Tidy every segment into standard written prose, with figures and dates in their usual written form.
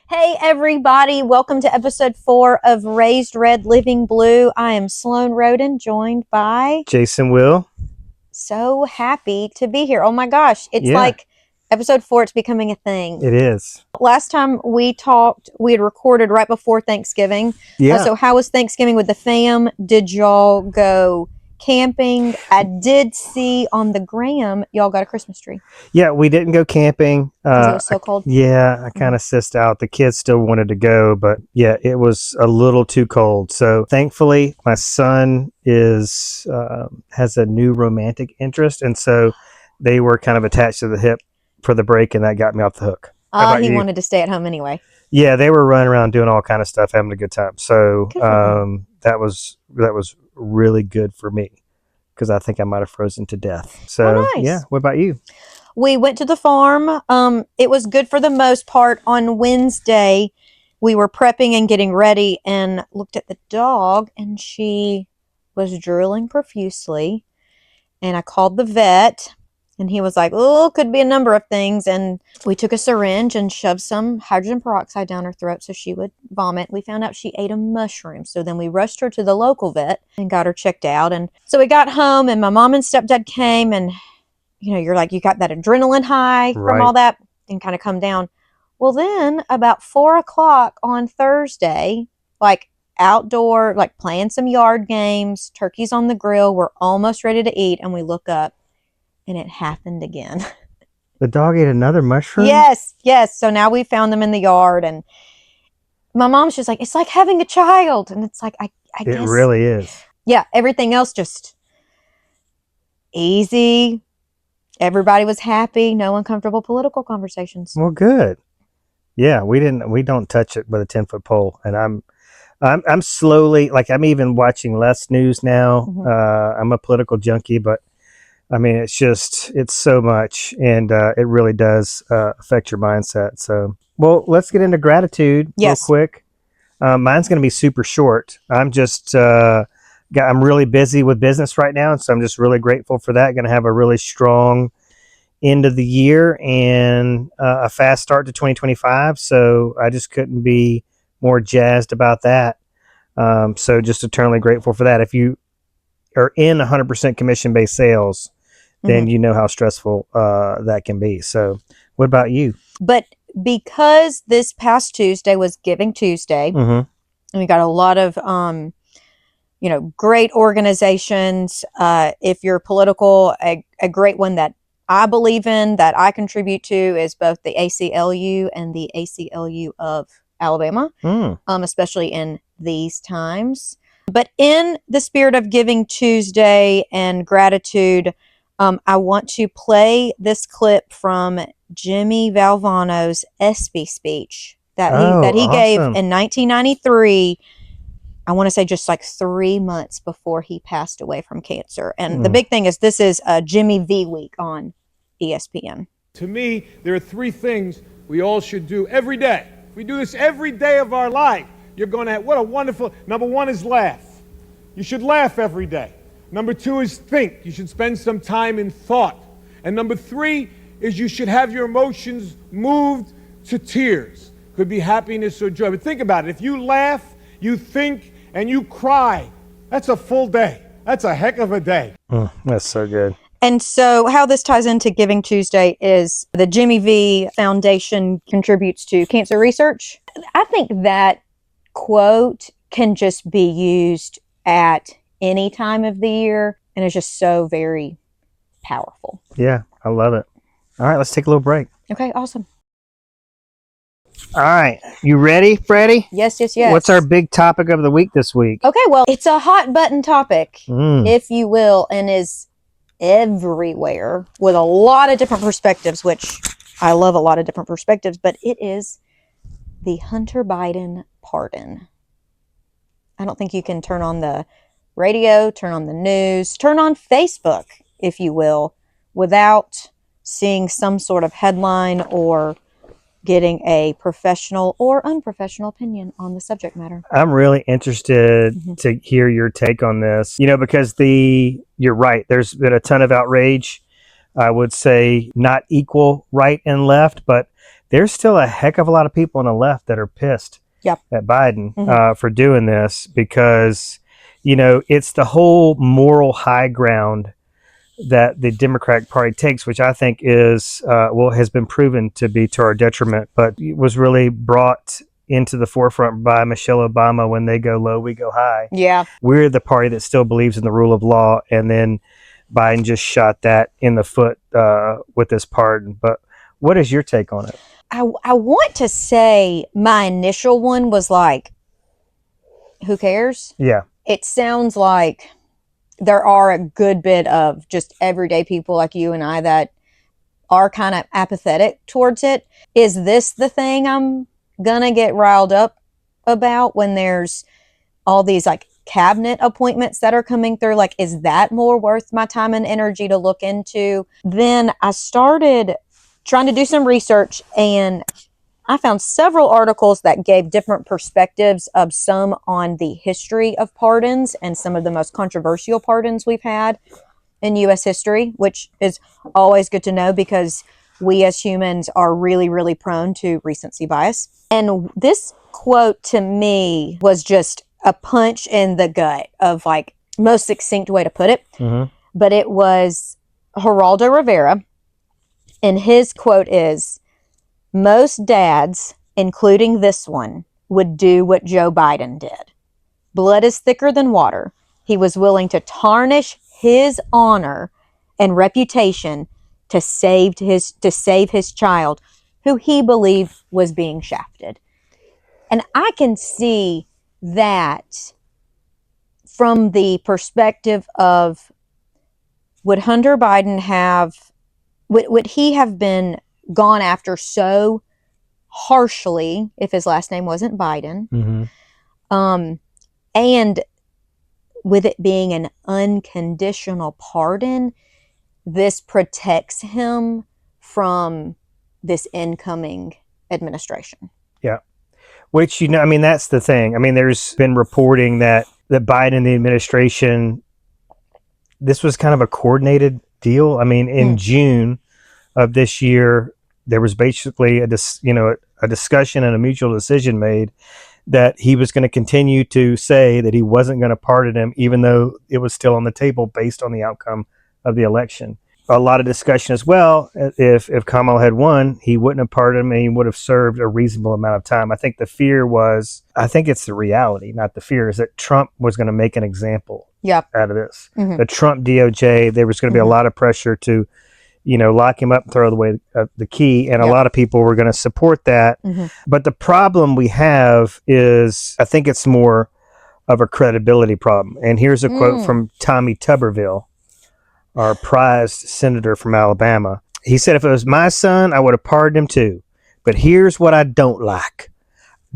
Hey everybody, welcome to episode 4 of Raised Red, Living Blue. I am Sloan Roden, joined by... Jason Will. So happy to be here. Oh my gosh, it's like episode 4, it's becoming a thing. It is. Last time we talked, we had recorded right before Thanksgiving. Yeah. So how was Thanksgiving with the fam? Did y'all go camping? I did see on the gram, y'all got a Christmas tree. Yeah, we didn't go camping. Because it was so cold. I kind of sussed out. The kids still wanted to go, but yeah, it was a little too cold. So thankfully, my son has a new romantic interest, and so they were kind of attached to the hip for the break, and that got me off the hook. He wanted to stay at home anyway. Yeah, they were running around doing all kind of stuff, having a good time. So that was really good for me because I think I might have frozen to death. So nice. Yeah, what about you? We went to the farm. It was good for the most part. On Wednesday, we were prepping and getting ready and looked at the dog, and she was drooling profusely. And I called the vet, and he was like, oh, could be a number of things. And we took a syringe and shoved some hydrogen peroxide down her throat so she would vomit. We found out she ate a mushroom. So then we rushed her to the local vet and got her checked out. And so we got home, and my mom and stepdad came, and you know, you're like, you got that adrenaline high from all that and kind of come down. Well, then about 4:00 on Thursday, like outdoor, like playing some yard games, turkeys on the grill, we're almost ready to eat. And we look up and it happened again. The dog ate another mushroom? Yes. So now we found them in the yard, and my mom's just like, it's like having a child. And it's like, I guess. It really is. Yeah. Everything else just easy. Everybody was happy. No uncomfortable political conversations. Well, good. Yeah, we don't touch it with a 10-foot pole. And I'm slowly, like, I'm even watching less news now. Mm-hmm. I'm a political junkie, but I mean, it's so much, and it really does affect your mindset. So, well, let's get into gratitude real quick. Mine's going to be super short. I'm really busy with business right now, and so I'm just really grateful for that. Going to have a really strong end of the year and a fast start to 2025. So I just couldn't be more jazzed about that. So just eternally grateful for that. If you are in 100% commission-based sales, then you know how stressful that can be. So what about you? But because this past Tuesday was Giving Tuesday, and we got a lot of great organizations. If you're political, a great one that I believe in, that I contribute to, is both the ACLU and the ACLU of Alabama, especially in these times. But in the spirit of Giving Tuesday and gratitude, I want to play this clip from Jimmy Valvano's ESPY speech that he gave in 1993. I want to say just like 3 months before he passed away from cancer. And the big thing is, this is Jimmy V Week on ESPN. To me, there are 3 things we all should do every day. If we do this every day of our life, you're going to have, what a wonderful, number 1 is laugh. You should laugh every day. Number 2 is think. You should spend some time in thought. And number 3 is you should have your emotions moved to tears. Could be happiness or joy. But think about it. If you laugh, you think, and you cry, that's a full day. That's a heck of a day. That's so good. And so how this ties into Giving Tuesday is the Jimmy V Foundation contributes to cancer research. I think that quote can just be used at any time of the year, and it's just so very powerful. Yeah, I love it. All right, let's take a little break. Okay, awesome. All right, you ready, Freddie? Yes. What's our big topic of the week this week? Okay, well, it's a hot button topic, if you will, and is everywhere with a lot of different perspectives, which I love a lot of different perspectives, but it is the Hunter Biden pardon. I don't think you can turn on the radio, turn on the news, turn on Facebook, if you will, without seeing some sort of headline or getting a professional or unprofessional opinion on the subject matter. I'm really interested to hear your take on this, because you're right. There's been a ton of outrage. I would say not equal right and left, but there's still a heck of a lot of people on the left that are pissed Yep. at Biden for doing this, because, it's the whole moral high ground that the Democratic Party takes, which I think is, has been proven to be to our detriment, but was really brought into the forefront by Michelle Obama. When they go low, we go high. Yeah. We're the party that still believes in the rule of law, and then Biden just shot that in the foot with this pardon. But what is your take on it? I want to say my initial one was like, who cares? Yeah. It sounds like there are a good bit of just everyday people like you and I that are kind of apathetic towards it. Is this the thing I'm gonna get riled up about when there's all these like cabinet appointments that are coming through? Like, is that more worth my time and energy to look into? Then I started trying to do some research, and I found several articles that gave different perspectives of some on the history of pardons and some of the most controversial pardons we've had in U.S. history, which is always good to know because we as humans are really, really prone to recency bias. And this quote to me was just a punch in the gut of like most succinct way to put it. Mm-hmm. But it was Geraldo Rivera. And his quote is, "Most dads, including this one, would do what Joe Biden did. Blood is thicker than water. He was willing to tarnish his honor and reputation to save his child, who he believed was being shafted." And I can see that from the perspective of, would Hunter Biden would he have been gone after so harshly if his last name wasn't Biden? Mm-hmm. And with it being an unconditional pardon, this protects him from this incoming administration. Yeah. Which, that's the thing. There's been reporting that Biden and the administration, this was kind of a coordinated deal. In June of this year, there was basically a discussion and a mutual decision made that he was going to continue to say that he wasn't going to pardon him, even though it was still on the table based on the outcome of the election. A lot of discussion as well. If Kamala had won, he wouldn't have pardoned him, and he would have served a reasonable amount of time. I think it's the reality, not the fear, is that Trump was going to make an example out of this. Mm-hmm. The Trump DOJ, there was going to be a lot of pressure to, lock him up and throw away the key. And a lot of people were going to support that. Mm-hmm. But the problem we have is, I think it's more of a credibility problem. And here's a quote from Tommy Tuberville, our prized senator from Alabama. He said, "If it was my son, I would have pardoned him too. But here's what I don't like.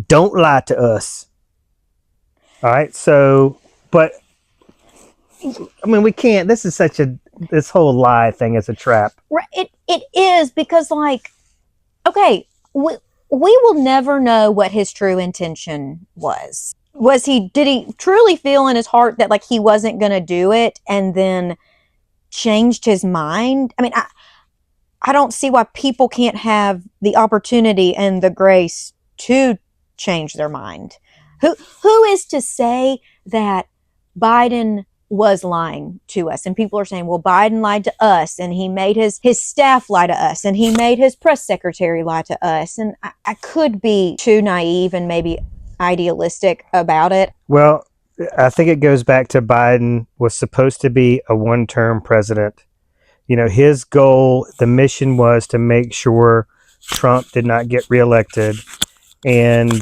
Don't lie to us." All right. So, but we can't, this whole lie thing is a trap. It is, because okay, we will never know what his true intention was. Did he truly feel in his heart that he wasn't going to do it and then changed his mind? I don't see why people can't have the opportunity and the grace to change their mind. Who is to say that Biden was lying to us? And people are saying, well, Biden lied to us, and he made his staff lie to us, and he made his press secretary lie to us. And I could be too naive and maybe idealistic about it. Well, I think it goes back to Biden was supposed to be a one-term president. His goal, the mission was to make sure Trump did not get reelected. And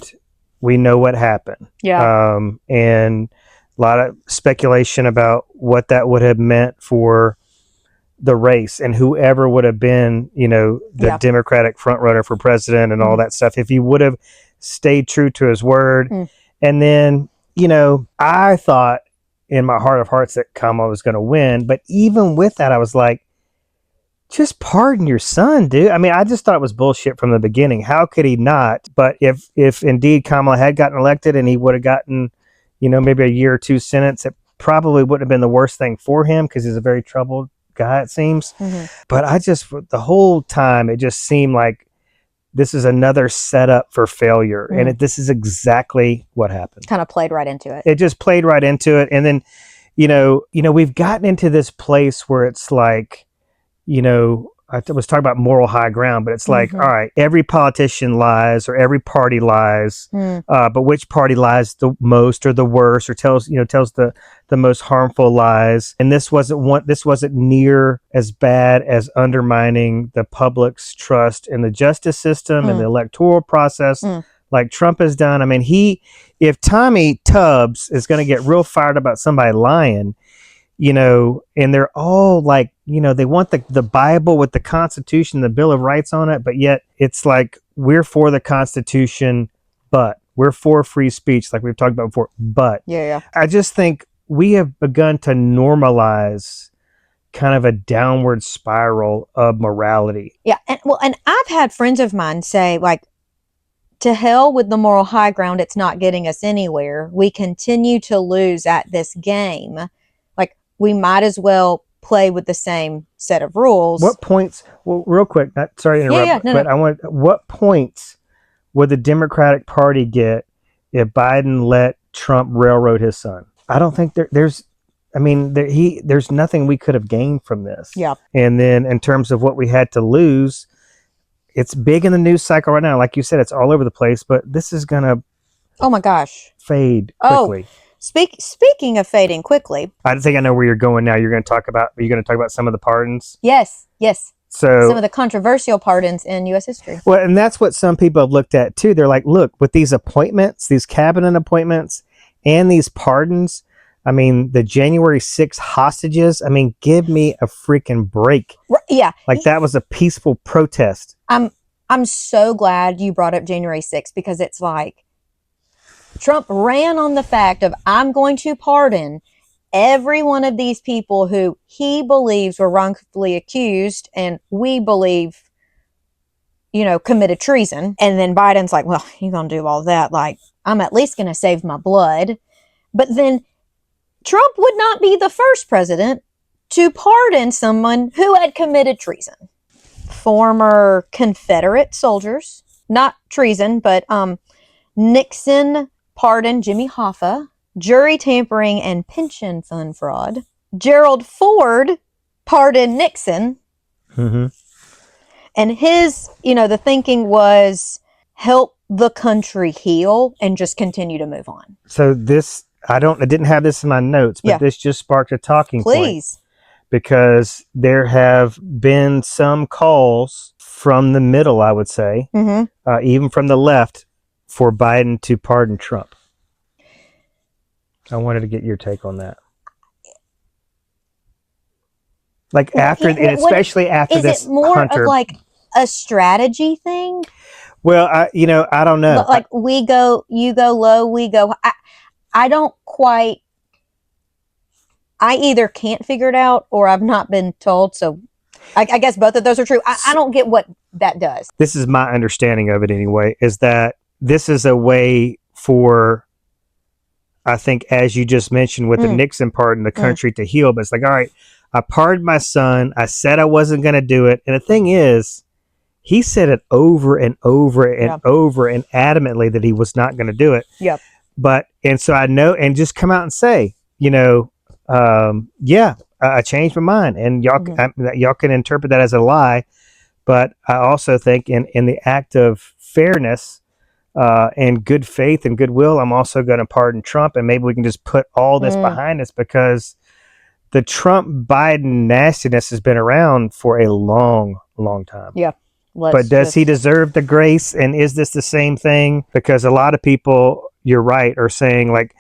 we know what happened. Yeah. And a lot of speculation about what that would have meant for the race and whoever would have been, the Democratic frontrunner for president and all that stuff, if he would have stayed true to his word. And then, I thought in my heart of hearts that Kamala was going to win. But even with that, I was like, just pardon your son, dude. I just thought it was bullshit from the beginning. How could he not? But if indeed Kamala had gotten elected and he would have gotten, maybe a year or two sentence, it probably wouldn't have been the worst thing for him, because he's a very troubled guy, it seems. But the whole time, it just seemed like this is another setup for failure. And this is exactly what happened. Kind of played right into it. It just played right into it. And then, we've gotten into this place where it's like, I was talking about moral high ground, but it's like, all right, every politician lies or every party lies, but which party lies the most or the worst or tells the most harmful lies. And this wasn't near as bad as undermining the public's trust in the justice system and the electoral process like Trump has done. I mean, if Tommy Tubbs is going to get real fired about somebody lying, and they're all like, they want the Bible with the Constitution, the Bill of Rights on it, but yet it's like, we're for the Constitution, but we're for free speech, like we've talked about before, but I just think we have begun to normalize kind of a downward spiral of morality. Yeah. And I've had friends of mine say, like, to hell with the moral high ground. It's not getting us anywhere. We continue to lose at this game. Like, we might as well play with the same set of rules. What points, well, real quick, sorry to interrupt, but what points would the Democratic Party get if Biden let Trump railroad his son? I don't think there's nothing we could have gained from this. Yeah. And then in terms of what we had to lose, it's big in the news cycle right now. Like you said, it's all over the place, but this is going to, oh my gosh, fade quickly. Speaking of fading quickly, I think I know where you're going now. Are you going to talk about some of the pardons? Yes. So some of the controversial pardons in U.S. history. Well, and that's what some people have looked at too. They're like, look, with these appointments, these cabinet appointments, and these pardons, I mean, the January 6th hostages, I mean, give me a freaking break. Yeah. Like, that was a peaceful protest. I'm so glad you brought up January 6th, because it's like, Trump ran on the fact of, I'm going to pardon every one of these people who he believes were wrongfully accused and we believe, committed treason. And then Biden's like, well, you're going to do all that. Like, I'm at least going to save my blood. But then Trump would not be the first president to pardon someone who had committed treason. Former Confederate soldiers, not treason, but Nixon pardoned Jimmy Hoffa, jury tampering and pension fund fraud. Gerald Ford pardoned Nixon. Mm-hmm. And his, the thinking was help the country heal and just continue to move on. So this, I didn't have this in my notes, but this just sparked a talking point. Because there have been some calls from the middle, I would say, even from the left, for Biden to pardon Trump. I wanted to get your take on that. Like, especially after this. Is it more of like a strategy thing? Well, I don't know. Like, you go low, we go. I don't quite. I either can't figure it out or I've not been told. So I guess both of those are true. I don't get what that does. This is my understanding of it anyway, is that this is a way for, I think, as you just mentioned with the Nixon pardon, the country to heal. But it's like, all right, I pardoned my son. I said I wasn't going to do it. And the thing is, he said it over and over and over and adamantly that he was not going to do it. Yep. And so I know, and just come out and say, I changed my mind, and y'all can interpret that as a lie. But I also think in the act of fairness and good faith and goodwill, I'm also going to pardon Trump, and maybe we can just put all this behind us, because the Trump-Biden nastiness has been around for a long, long time. Yeah. But does he deserve the grace? And is this the same thing? Because a lot of people, you're right, are saying, like,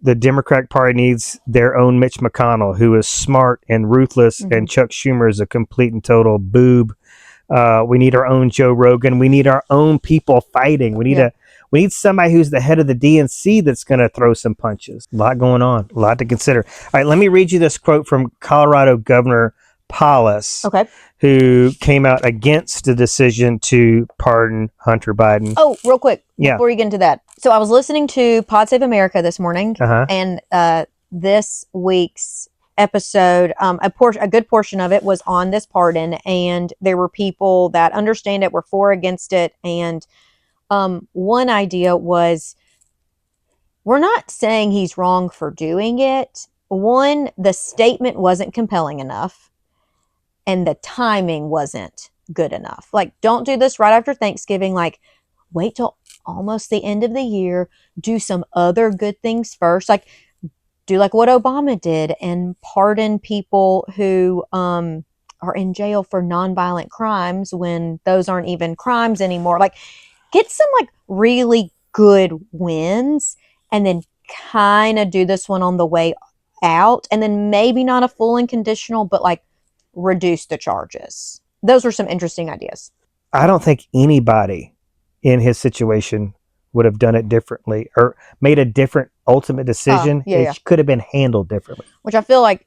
the Democratic Party needs their own Mitch McConnell, who is smart and ruthless, and Chuck Schumer is a complete and total boob. We need our own Joe Rogan. We need our own people fighting. We need somebody who's the head of the DNC that's going to throw some punches. A lot going on, a lot to consider. All right, let me read you this quote from Colorado Governor Paulus, who came out against the decision to pardon Hunter Biden. Oh, real quick, before you get into that. So I was listening to Pod Save America this morning, and this week's episode, a good portion of it was on this pardon, and there were people that understand it, were for, against it, and one idea was, we're not saying he's wrong for doing it. One, the statement wasn't compelling enough, and the timing wasn't good enough. Like, don't do this right after Thanksgiving. Like, wait till almost the end of the year, do some other good things first. Like, do like what Obama did and pardon people who are in jail for nonviolent crimes when those aren't even crimes anymore. Like, get some like really good wins, and then kind of do this one on the way out, and then maybe not a full unconditional, but like reduce the charges. Those were some interesting ideas. I don't think anybody in his situation would have done it differently or made a different ultimate decision. It could have been handled differently, which I feel like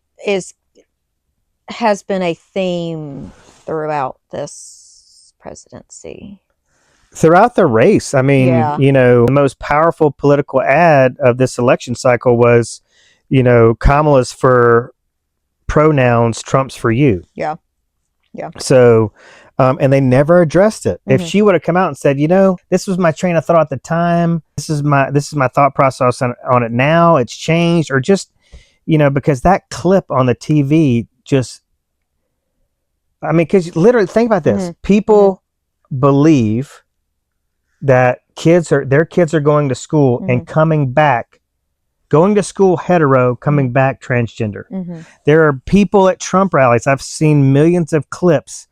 has been a theme throughout this presidency. Throughout the race. I mean, the most powerful political ad of this election cycle was, Kamala's for pronouns, Trump's for you. Yeah. So, and they never addressed it. Mm-hmm. If she would have come out and said, this was my train of thought at the time, this is my thought process on it now, it's changed, or just, because that clip on the TV because literally think about this. Mm-hmm. People believe that their kids are going to school and coming back, going to school hetero, coming back transgender. Mm-hmm. There are people at Trump rallies. I've seen millions of clips,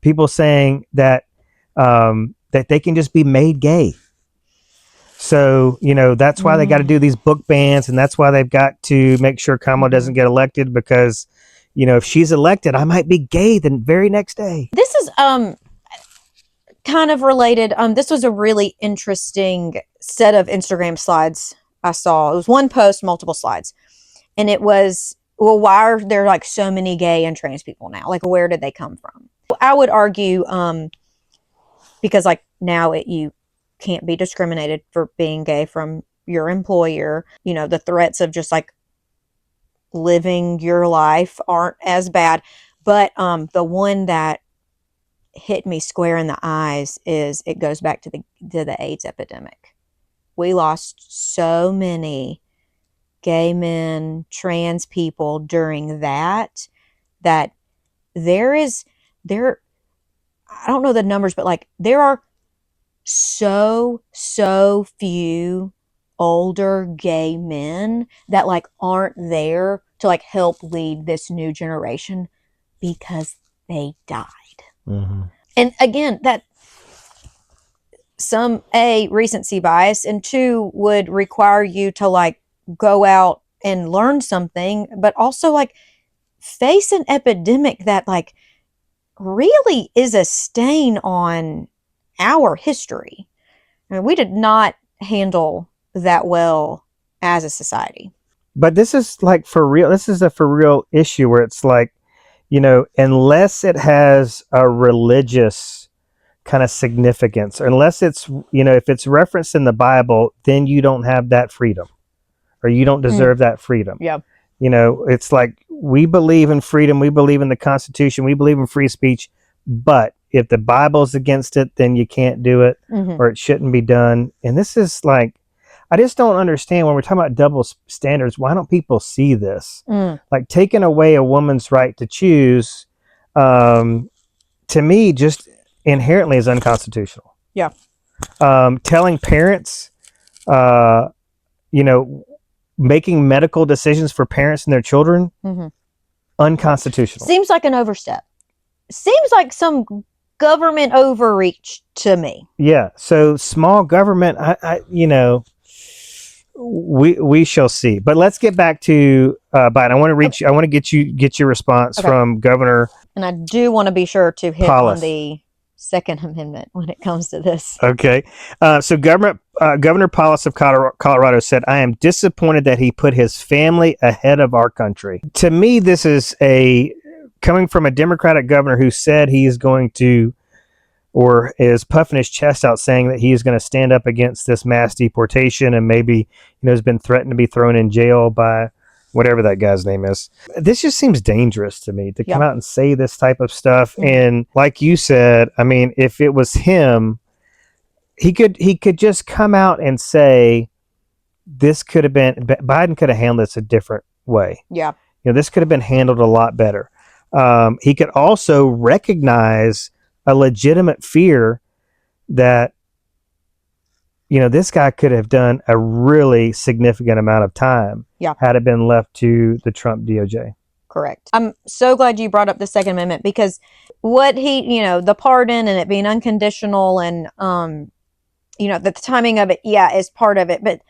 people saying that that they can just be made gay. So, that's why they got to do these book bans, and that's why they've got to make sure Kamala doesn't get elected, because, if she's elected, I might be gay the very next day. This is kind of related. This was a really interesting set of Instagram slides I saw. It was one post, multiple slides. And it was, well, why are there like so many gay and trans people now? Like, where did they come from? I would argue, because like now you can't be discriminated for being gay from your employer. The threats of just like living your life aren't as bad. But the one that hit me square in the eyes is, it goes back to the AIDS epidemic. We lost so many gay men, trans people during that I don't know the numbers, but like there are so few older gay men that like aren't there to like help lead this new generation because they died. Mm-hmm. And again, that recency bias, and two, would require you to like go out and learn something, but also like face an epidemic that like really is a stain on our history. I mean, we did not handle that well as a society. But this is like for real. This is a for real issue where it's like, unless it has a religious kind of significance, or unless it's, if it's referenced in the Bible, then you don't have that freedom, or you don't deserve that freedom. Yeah. It's like, we believe in freedom. We believe in the Constitution. We believe in free speech. But if the Bible's against it, then you can't do it, or it shouldn't be done. And this is like, I just don't understand, when we're talking about double standards, why don't people see this? Like, taking away a woman's right to choose, to me, just inherently is unconstitutional. Yeah. Telling parents, making medical decisions for parents and their children, unconstitutional. Seems like an overstep. Seems like some government overreach to me. Yeah. So small government, we shall see. But let's get back to Biden. I want to get your response from Governor. And I do want to be sure to hit Paulus on the Second Amendment when it comes to this. Okay. So Governor Paulus of Colorado said, "I am disappointed that he put his family ahead of our country." To me, this is coming from a Democratic governor who said he is going to, or is puffing his chest out saying that he is going to stand up against this mass deportation, and maybe, has been threatened to be thrown in jail by whatever that guy's name is. This just seems dangerous to me to come out and say this type of stuff. And like you said, I mean, if it was him, he could just come out and say, this could have been, Biden could have handled this a different way. Yeah. This could have been handled a lot better. He could also recognize a legitimate fear that, this guy could have done a really significant amount of time had it been left to the Trump DOJ. Correct. I'm so glad you brought up the Second Amendment, because what he, the pardon and it being unconditional and, the timing of it, is part of it. But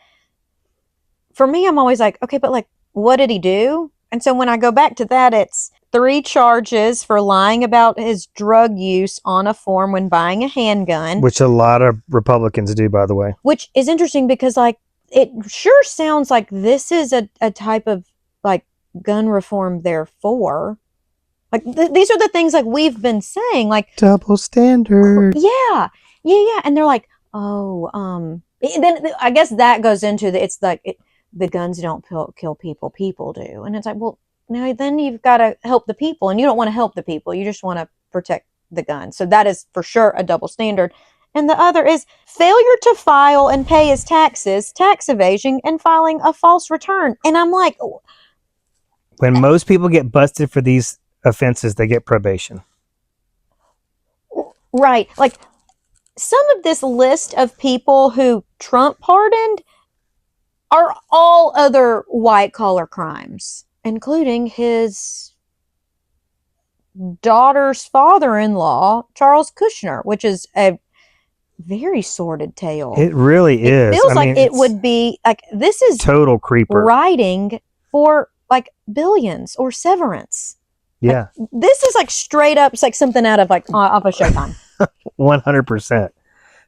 for me, I'm always like, okay, but like, what did he do? And so when I go back to that, it's 3 charges for lying about his drug use on a form when buying a handgun. Which a lot of Republicans do, by the way. Which is interesting because, like, it sure sounds like this is a type of, like, gun reform therefore. Like, these are the things, like, we've been saying, like... Double standard. Yeah. And they're like, then I guess that goes into it's like... the guns don't kill people, people do. And it's like, well, now then you've got to help the people, and you don't want to help the people. You just want to protect the guns. So that is for sure a double standard. And the other is failure to file and pay his taxes, tax evasion, and filing a false return. And I'm like... When most people get busted for these offenses, they get probation. Right. Like, some of this list of people who Trump pardoned are all other white-collar crimes, including his daughter's father-in-law, Charles Kushner, which is a very sordid tale. It really is. It feels like it would be, like, this is total creeper writing for, like, Billions or Severance. Yeah. Like, this is, like, straight up, it's like something out of, like, off of Showtime. 100%.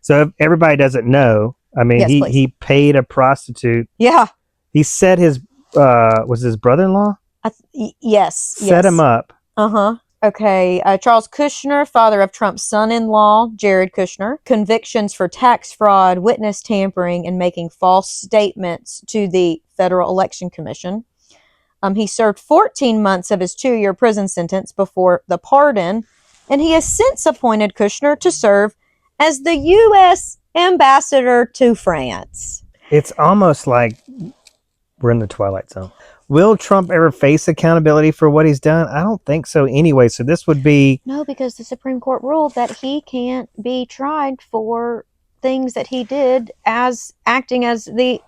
So if everybody doesn't know, I mean, yes, he paid a prostitute. Yeah. He said his, was his brother-in-law? Yes. Set him up. Uh-huh. Okay. Charles Kushner, father of Trump's son-in-law, Jared Kushner. Convictions for tax fraud, witness tampering, and making false statements to the Federal Election Commission. He served 14 months of his 2-year prison sentence before the pardon, and he has since appointed Kushner to serve as the U.S. ambassador to France. It's almost like we're in the Twilight Zone. Will Trump ever face accountability for what he's done? I don't think so anyway. So this would be... No, because the Supreme Court ruled that he can't be tried for things that he did as acting as the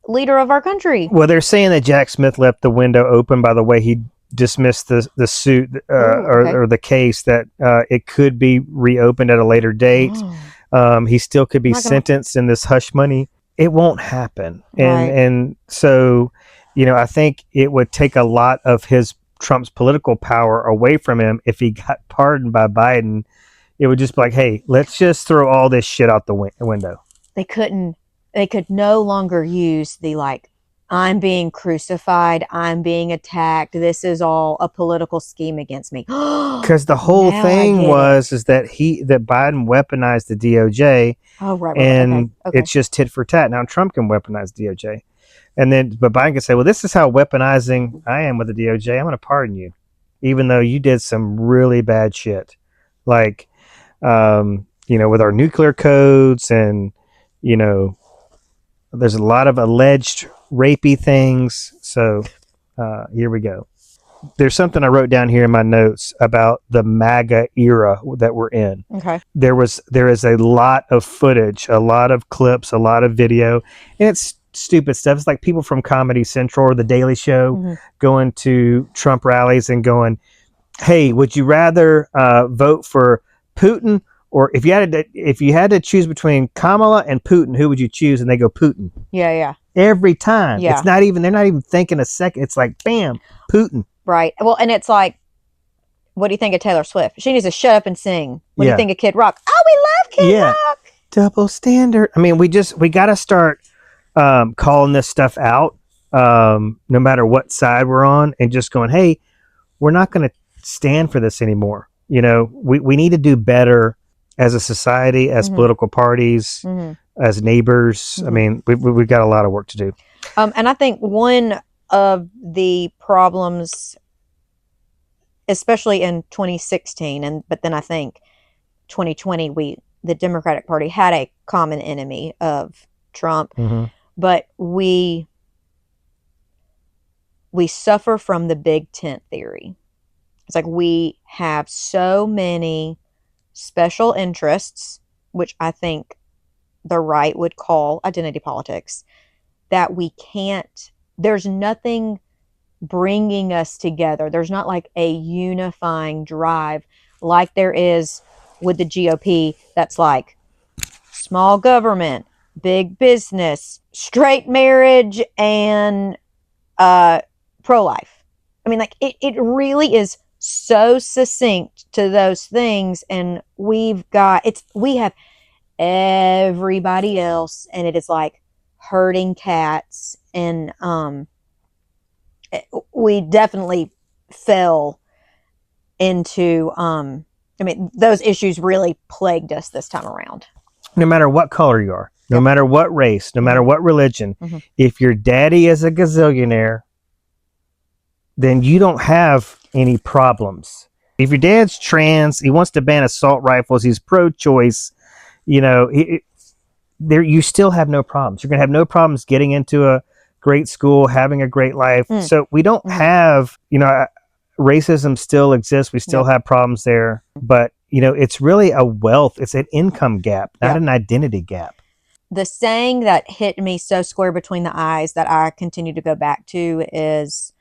leader of our country. Well, they're saying that Jack Smith left the window open by the way he dismissed the suit or the case, that it could be reopened at a later date. He still could be sentenced in this hush money. It won't happen. And so, I think it would take a lot of Trump's political power away from him if he got pardoned by Biden. It would just be like, hey, let's just throw all this shit out the window. They could no longer use the, like, I'm being crucified, I'm being attacked, this is all a political scheme against me. Because the whole thing is that Biden weaponized the DOJ. Oh, right. And okay. It's just tit for tat. Now Trump can weaponize DOJ. But Biden can say, well, this is how weaponizing I am with the DOJ. I'm going to pardon you, even though you did some really bad shit. Like, with our nuclear codes and, there's a lot of alleged rapey things. So here we go. There's something I wrote down here in my notes about the MAGA era that we're in. Okay. There is a lot of footage, a lot of clips, a lot of video, and it's stupid stuff. It's like people from Comedy Central or The Daily Show going to Trump rallies and going, hey, would you rather vote for Putin, or if you had to choose between Kamala and Putin, who would you choose? And they go Putin. Yeah. Every time. Yeah. They're not even thinking a second. It's like, bam, Putin. Right. Well, and it's like, what do you think of Taylor Swift? She needs to shut up and sing. What do you think of Kid Rock? Oh, we love Kid Rock. Double standard. I mean, we got to start calling this stuff out, no matter what side we're on, and just going, hey, we're not going to stand for this anymore. We need to do better as a society, as political parties, as neighbors. I mean, we've got a lot of work to do. And I think one of the problems, especially in 2016, but then I think 2020, the Democratic Party had a common enemy of Trump, but we suffer from the big tent theory. It's like we have so many special interests, which I think the right would call identity politics, that we can't, there's nothing bringing us together. There's not like a unifying drive like there is with the GOP that's like small government, big business, straight marriage, and pro-life. I mean, like it really is so succinct to those things, and we have everybody else, and it is like herding cats, and we definitely fell into I mean, those issues really plagued us this time around. No matter what color you are, no matter what race, no matter what religion, if your daddy is a gazillionaire, then you don't have any problems. If your dad's trans, he wants to ban assault rifles, he's pro-choice, you know, you still have no problems. You're going to have no problems getting into a great school, having a great life. So we don't have, you know, racism still exists. We still have problems there. But, you know, it's really a wealth, it's an income gap, not an identity gap. The saying that hit me so square between the eyes that I continue to go back to is,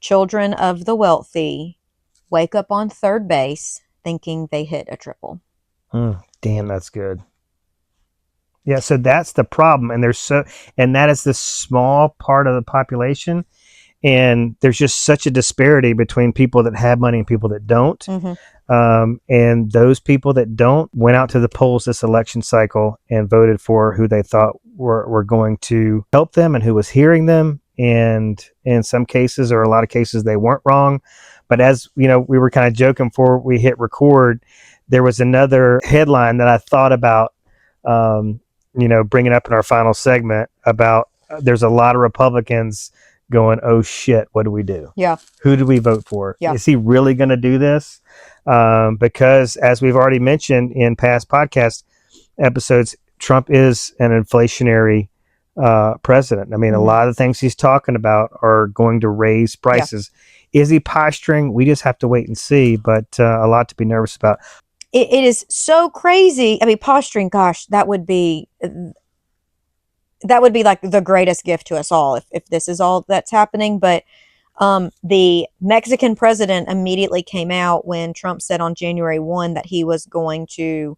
children of the wealthy wake up on third base thinking they hit a triple. Damn, that's good. Yeah, so that's the problem, and that is the small part of the population, and there's just such a disparity between people that have money and people that don't. And those people that don't went out to the polls this election cycle and voted for who they thought were going to help them and who was hearing them. And in some cases, or a lot of cases, they weren't wrong. But as you know, we were kind of joking before we hit record, there was another headline that I thought about, you know, bringing up in our final segment about there's a lot of Republicans going, oh shit, what do we do? Yeah. Who do we vote for? Yeah. Is he really going to do this? Because as we've already mentioned in past podcast episodes, Trump is an inflationary president. I mean, a lot of the things he's talking about are going to raise prices. Is he posturing? We just have to wait and see, but a lot to be nervous about. It is so crazy. I mean, posturing, gosh, that would be like the greatest gift to us all if this is all that's happening. But the Mexican president immediately came out when Trump said on January 1 that he was going to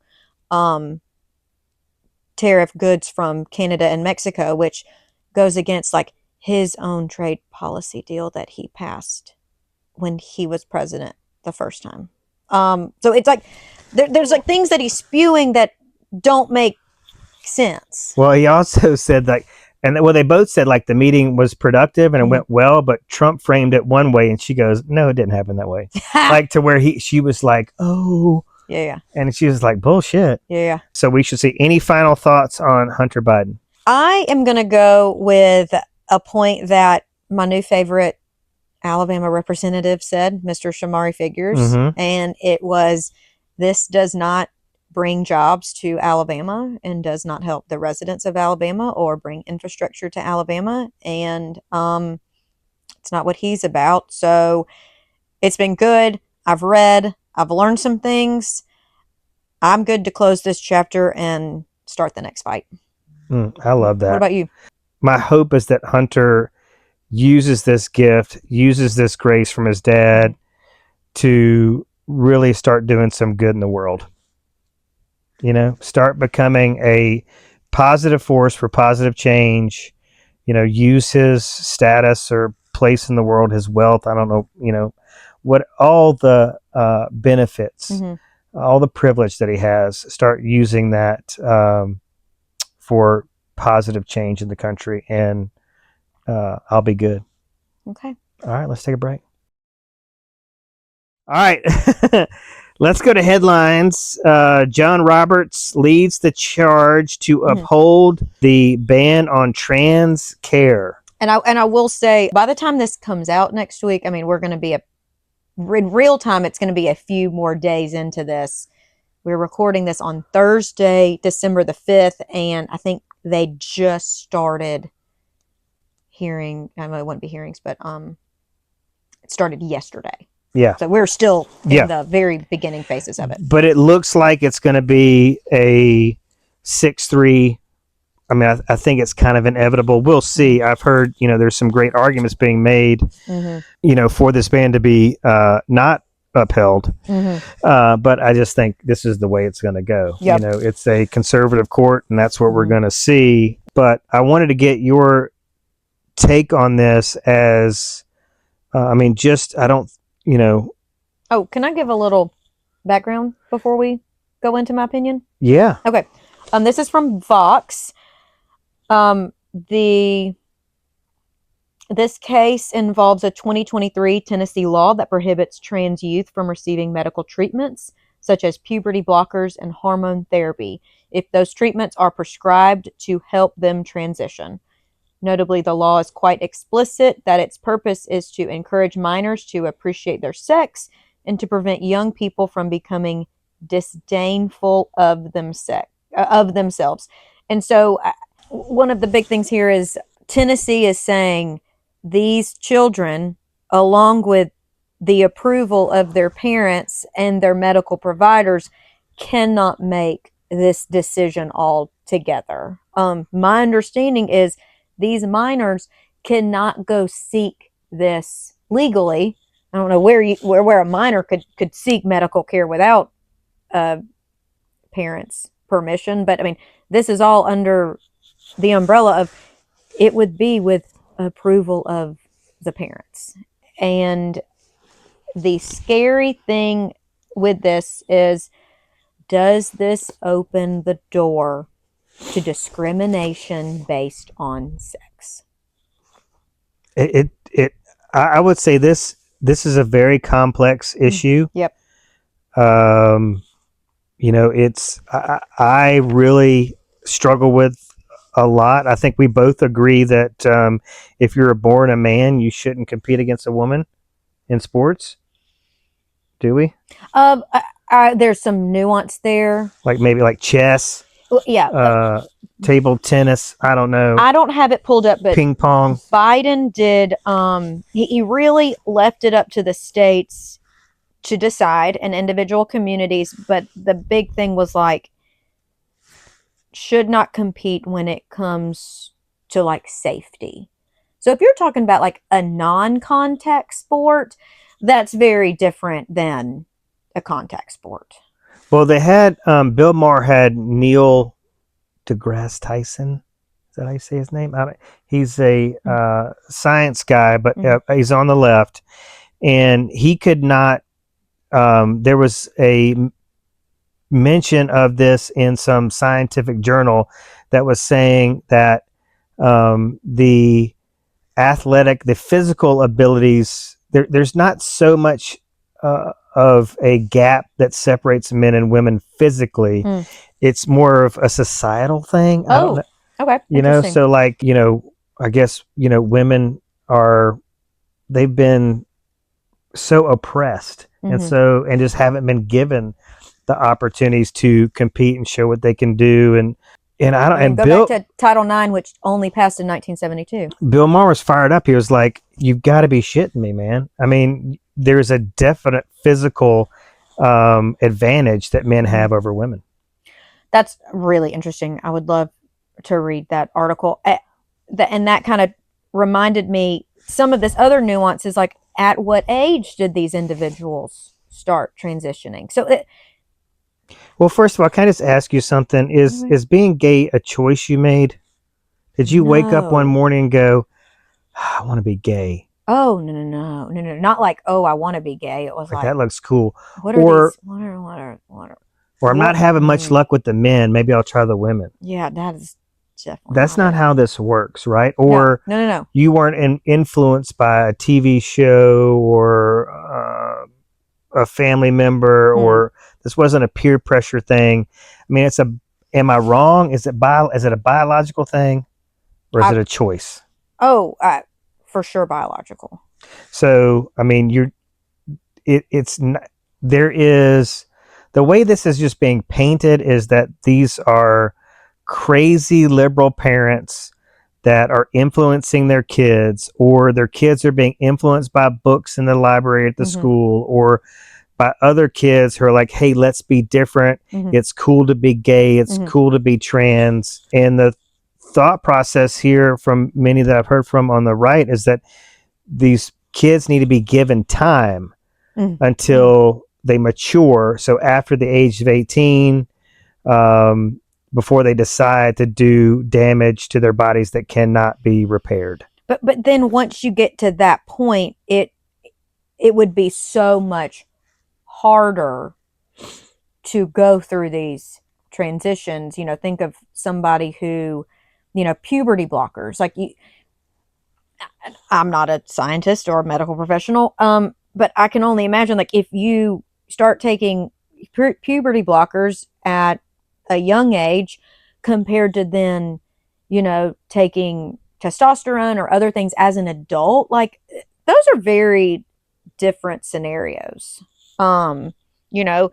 tariff goods from Canada and Mexico, which goes against like his own trade policy deal that he passed when he was president the first time. So it's like there's like things that he's spewing that don't make sense. Well, he also said like, they both said like the meeting was productive and it went well, but Trump framed it one way and she goes, no, it didn't happen that way. Like to where she was like, oh, yeah. And she was like, bullshit. Yeah. So we should see. Any final thoughts on Hunter Biden? I am going to go with a point that my new favorite Alabama representative said, Mr. Shamari Figures, and it was, this does not bring jobs to Alabama and does not help the residents of Alabama or bring infrastructure to Alabama, and it's not what he's about. So it's been good. I've read, I've learned some things. I'm good to close this chapter and start the next fight. I love that. What about you? My hope is that Hunter uses this gift, uses this grace from his dad to really start doing some good in the world. You know, start becoming a positive force for positive change, you know, use his status or place in the world, his wealth, I don't know, you know, what all the benefits, all the privilege that he has, start using that for positive change in the country, and I'll be good. Okay. All right, let's take a break. All right. Let's go to headlines. John Roberts leads the charge to uphold the ban on trans care. And I will say, by the time this comes out next week, I mean, we're going to be in real time. It's going to be a few more days into this. We're recording this on Thursday, December the 5th, and I think they just started hearing. I know it wouldn't be hearings, but it started yesterday. Yeah. So we're still in the very beginning phases of it. But it looks like it's going to be a 6-3. I mean, I think it's kind of inevitable. We'll see. I've heard, there's some great arguments being made, for this ban to be not upheld. But I just think this is the way it's going to go. Yep. It's a conservative court, and that's what we're going to see. But I wanted to get your take on this as, I don't, Oh, can I give a little background before we go into my opinion? Yeah. Okay. This is from Vox. This case involves a 2023 Tennessee law that prohibits trans youth from receiving medical treatments such as puberty blockers and hormone therapy if those treatments are prescribed to help them transition. Notably, the law is quite explicit that its purpose is to encourage minors to appreciate their sex and to prevent young people from becoming disdainful of themselves. And so one of the big things here is Tennessee is saying these children, along with the approval of their parents and their medical providers, cannot make this decision altogether. My understanding is these minors cannot go seek this legally. I don't know where a minor could seek medical care without parents' permission, but I mean, this is all under the umbrella of it would be with approval of the parents. And the scary thing with this is, does this open the door to discrimination based on sex? I would say this is a very complex issue. Yep. I really struggle with a lot. I think we both agree that if you're born a man, you shouldn't compete against a woman in sports. Do we? There's some nuance there. Like maybe like chess. Well, yeah. Table tennis. I don't know. I don't have it pulled up, but ping pong. Biden did. He really left it up to the states to decide and individual communities. But the big thing was like, should not compete when it comes to like safety. So if you're talking about like a non-contact sport, that's very different than a contact sport. Well, they had Bill Maher had Neil deGrasse Tyson. Is that how you say his name? He's a science guy, but he's on the left, and he could not. There was a mention of this in some scientific journal that was saying that the physical abilities, there's not so much of a gap that separates men and women physically. It's more of a societal thing. Okay. So like, I guess, women they've been so oppressed and just haven't been given the opportunities to compete and show what they can do. And back to Title IX, which only passed in 1972. Bill Maher was fired up. He was like, "You've got to be shitting me, man." I mean, there's a definite physical advantage that men have over women. That's really interesting. I would love to read that article. And that kind of reminded me some of this other nuances, like at what age did these individuals start transitioning? So well, first of all, can I just ask you something? Is being gay a choice you made? Did you wake up one morning and go, I want to be gay? Oh, no. Not like, oh, I want to be gay. It was like that looks cool. What are or I'm not having much luck with the men. Maybe I'll try the women. Yeah, that is definitely. That's not how this works, right? Or no. You weren't influenced by a TV show or a family member, or this wasn't a peer pressure thing. I mean, am I wrong? Is it a biological thing, or is it a choice? Oh, for sure biological. So, I mean, it's not, there is, the way this is just being painted is that these are crazy liberal parents that are influencing their kids, or their kids are being influenced by books in the library at the school, or by other kids who are like, hey, let's be different. It's cool to be gay. It's cool to be trans. And the thought process here from many that I've heard from on the right is that these kids need to be given time until they mature. So after the age of 18, before they decide to do damage to their bodies that cannot be repaired. But then once you get to that point, it would be so much harder to go through these transitions. Think of somebody who, puberty blockers. Like I'm not a scientist or a medical professional, but I can only imagine, like, if you start taking puberty blockers at a young age compared to then, taking testosterone or other things as an adult, like those are very different scenarios. You know,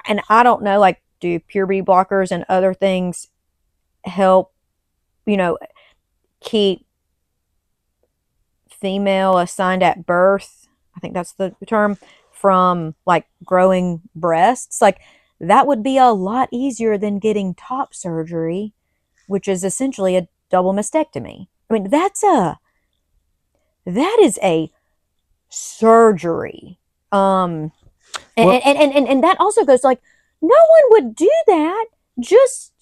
and I don't know, like, do puberty blockers and other things help, keep female assigned at birth, I think that's the term, from like growing breasts? Like that would be a lot easier than getting top surgery, which is essentially a double mastectomy. I mean, that is a surgery. And that also goes, like, no one would do that just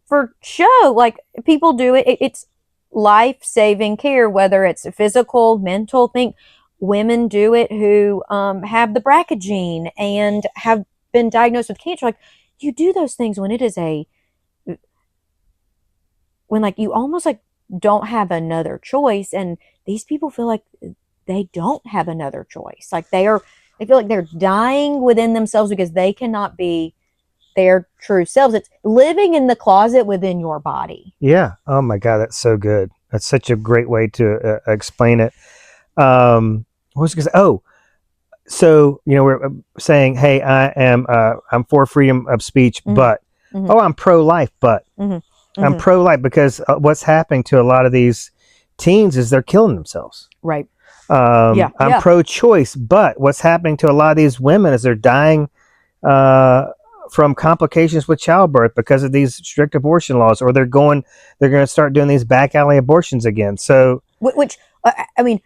for show. Like, people do it. It's life-saving care, whether it's physical, mental. Think women do it who have the BRCA gene and have been diagnosed with cancer. Like, you do those things when like you almost like don't have another choice, and these people feel like they don't have another choice. Like they feel like they're dying within themselves because they cannot be their true selves. It's living in the closet within your body. Yeah. Oh my God, that's so good. That's such a great way to explain it. What was I going to say? Oh, so we're saying, hey, I'm for freedom of speech, but I'm pro-life, but I'm pro-life because what's happening to a lot of these teens is they're killing themselves. Right. I'm pro-choice, but what's happening to a lot of these women is they're dying from complications with childbirth because of these strict abortion laws, or they're going to start doing these back alley abortions again. So, which I mean,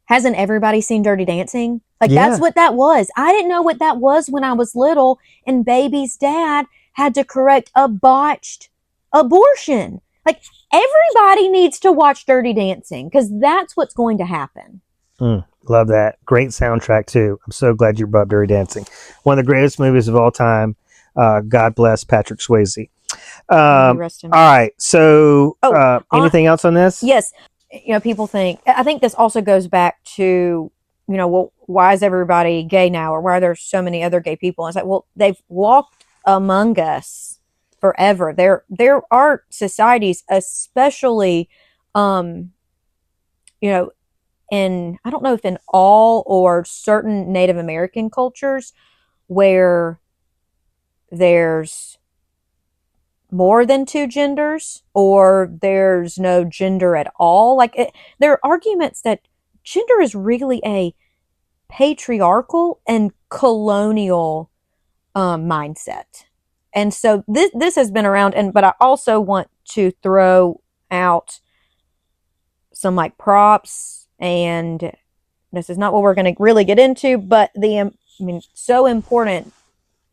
hasn't everybody seen Dirty Dancing? Like, yeah. That's what that was. I didn't know what that was when I was little, and baby's dad had to correct a botched abortion. Like, everybody needs to watch Dirty Dancing because that's what's going to happen. Love that. Great soundtrack too. I'm so glad you brought up Dirty Dancing. One of the greatest movies of all time. God bless Patrick Swayze. All right. So anything else on this? Yes. People think, I think this also goes back to, well, why is everybody gay now? Or why are there so many other gay people? And it's like, well, they've walked among us forever. There are societies, especially, in, I don't know if in all or certain Native American cultures, where there's more than two genders, or there's no gender at all. Like, there are arguments that gender is really a patriarchal and colonial mindset. And so this has been around, but I also want to throw out some like props, and this is not what we're going to really get into, but so important.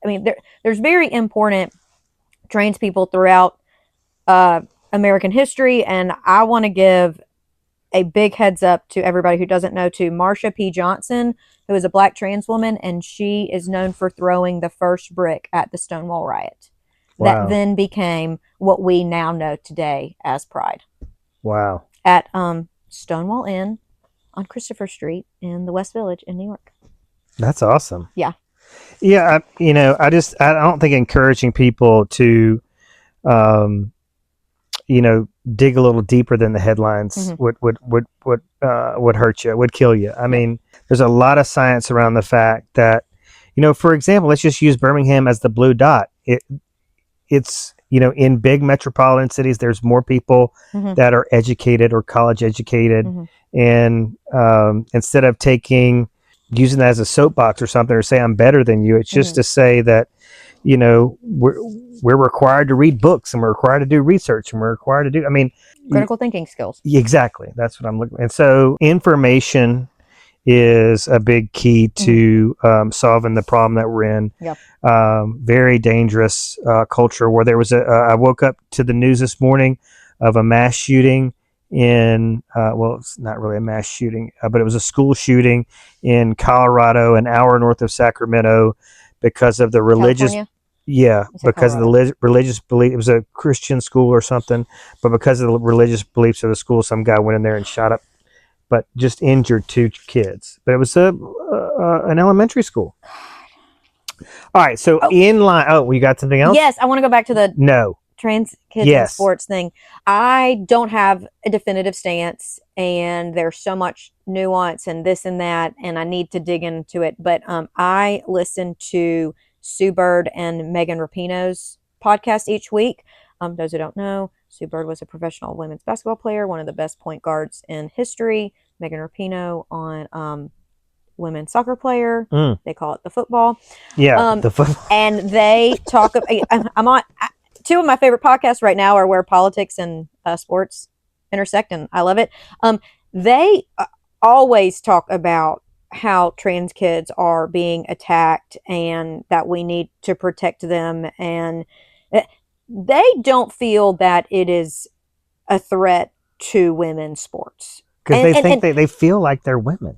I mean, there's very important trans people throughout American history, and I want to give a big heads up to everybody who doesn't know, to Marsha P. Johnson, who is a Black trans woman, and she is known for throwing the first brick at the Stonewall riot. Wow. That then became what we now know today as Pride. Wow. At Stonewall Inn on Christopher Street in the West Village in New York. That's awesome. Yeah. Yeah, I don't think encouraging people to dig a little deeper than the headlines would hurt you, would kill you. I mean, there's a lot of science around the fact that, for example, let's just use Birmingham as the blue dot. It's in big metropolitan cities, there's more people that are educated or college educated, and instead of using that as a soapbox or something, or say I'm better than you, it's just to say that we're required to read books, and we're required to do research, and we're required to do, critical thinking skills. Exactly, that's what I'm looking. And so information is a big key to solving the problem that we're in. Yep. Very dangerous culture where there was I woke up to the news this morning of a mass shooting in, it's not really a mass shooting, but it was a school shooting in Colorado, an hour north of Sacramento, because of the religious. California? Yeah, because Colorado. of the religious belief. It was a Christian school or something, but because of the religious beliefs of the school, some guy went in there and shot up, but just injured 2 kids. But it was an elementary school. All right, so in line. Oh, you got something else? Yes, I want to go back to the trans kids in sports thing. I don't have a definitive stance, and there's so much nuance and this and that, and I need to dig into it. But I listen to Sue Bird and Megan Rapinoe's podcast each week. Those who don't know, Sue Bird was a professional women's basketball player, one of the best point guards in history. Megan Rapinoe on women's soccer player. They call it the football. Yeah, the football. And they talk. I'm on 2 of my favorite podcasts right now are where politics and sports intersect, and I love it. They always talk about how trans kids are being attacked and that we need to protect them, and they don't feel that it is a threat to women's sports because they think they feel like they're women.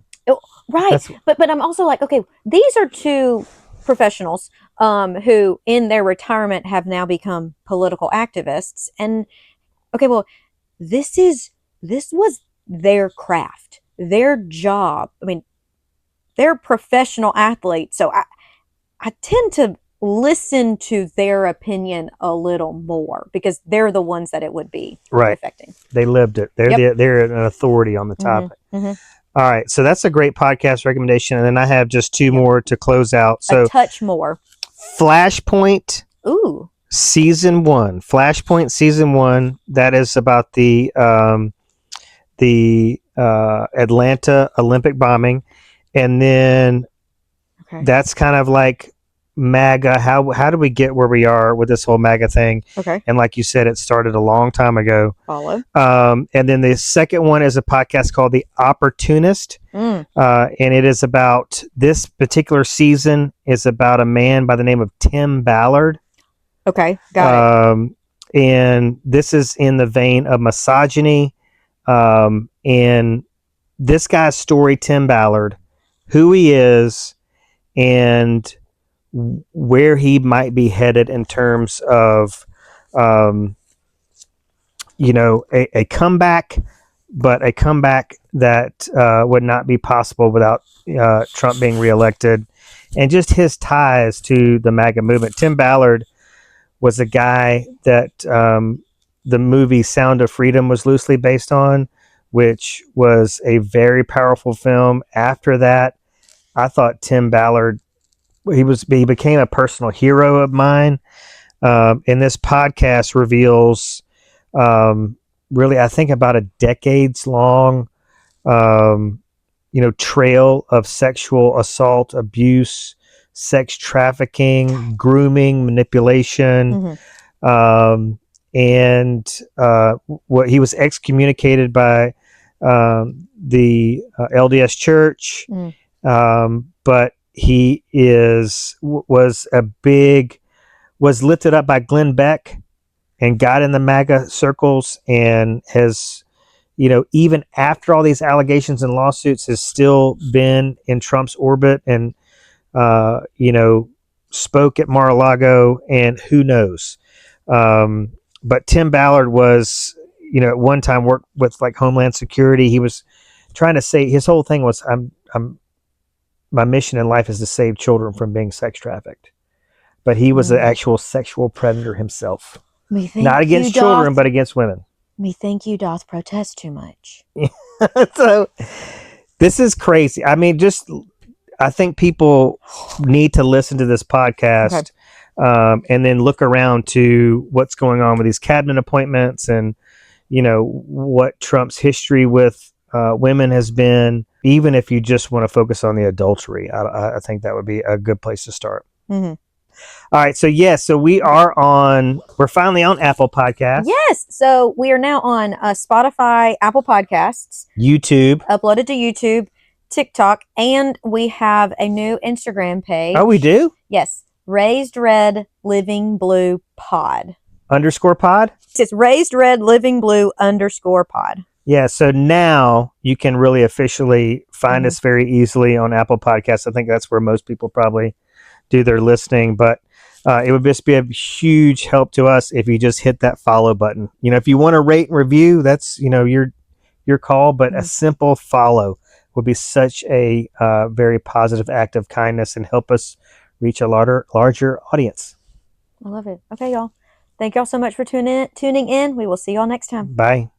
Right. But I'm also like, okay, these are 2 professionals who in their retirement have now become political activists. And okay, well, this was their craft, their job. I mean, they're professional athletes. So I tend to listen to their opinion a little more because they're the ones that it would be affecting. They lived it. They're an authority on the topic. All right, so that's a great podcast recommendation, and then I have just 2 more to close out. So a touch more. Flashpoint. Ooh. Season 1. Flashpoint season 1. That is about the Atlanta Olympic bombing, and then that's kind of like MAGA. How do we get where we are with this whole MAGA thing? Okay. And like you said, it started a long time ago. Follow. And then the second one is a podcast called The Opportunist. And it is about, this particular season is about a man by the name of Tim Ballard. Okay, got it. And this is in the vein of misogyny. And this guy's story, Tim Ballard, who he is, and where he might be headed in terms of, a comeback, but a comeback that would not be possible without Trump being reelected, and just his ties to the MAGA movement. Tim Ballard was a guy that the movie Sound of Freedom was loosely based on, which was a very powerful film. After that, I thought Tim Ballard, he became a personal hero of mine. And this podcast reveals really, I think, about a decades long trail of sexual assault, abuse, sex trafficking, grooming, manipulation. And what he was excommunicated by the LDS Church, but he was lifted up by Glenn Beck and got in the MAGA circles, and has, even after all these allegations and lawsuits, has still been in Trump's orbit, and spoke at Mar-a-Lago, and who knows. But Tim Ballard was, at one time worked with like Homeland Security. He was trying to say, his whole thing was, my mission in life is to save children from being sex trafficked. But he was an actual sexual predator himself. Not against children, but against women. Methinks you doth protest too much. So this is crazy. I mean, I think people need to listen to this podcast and then look around to what's going on with these cabinet appointments and, what Trump's history with women has been. Even if you just want to focus on the adultery, I think that would be a good place to start. Mm-hmm. All right. So, we're finally on Apple Podcasts. Yes. So we are now on Spotify, Apple Podcasts, YouTube. Uploaded to YouTube, TikTok, and we have a new Instagram page. Oh, we do? Yes. Raised Red Living Blue Pod. _pod? It's Raised Red Living Blue _pod. Yeah, so now you can really officially find us very easily on Apple Podcasts. I think that's where most people probably do their listening, but it would just be a huge help to us if you just hit that follow button. If you want to rate and review, that's your call, but a simple follow would be such a very positive act of kindness and help us reach a larger audience. I love it. Okay, y'all. Thank y'all so much for tuning in. We will see y'all next time. Bye.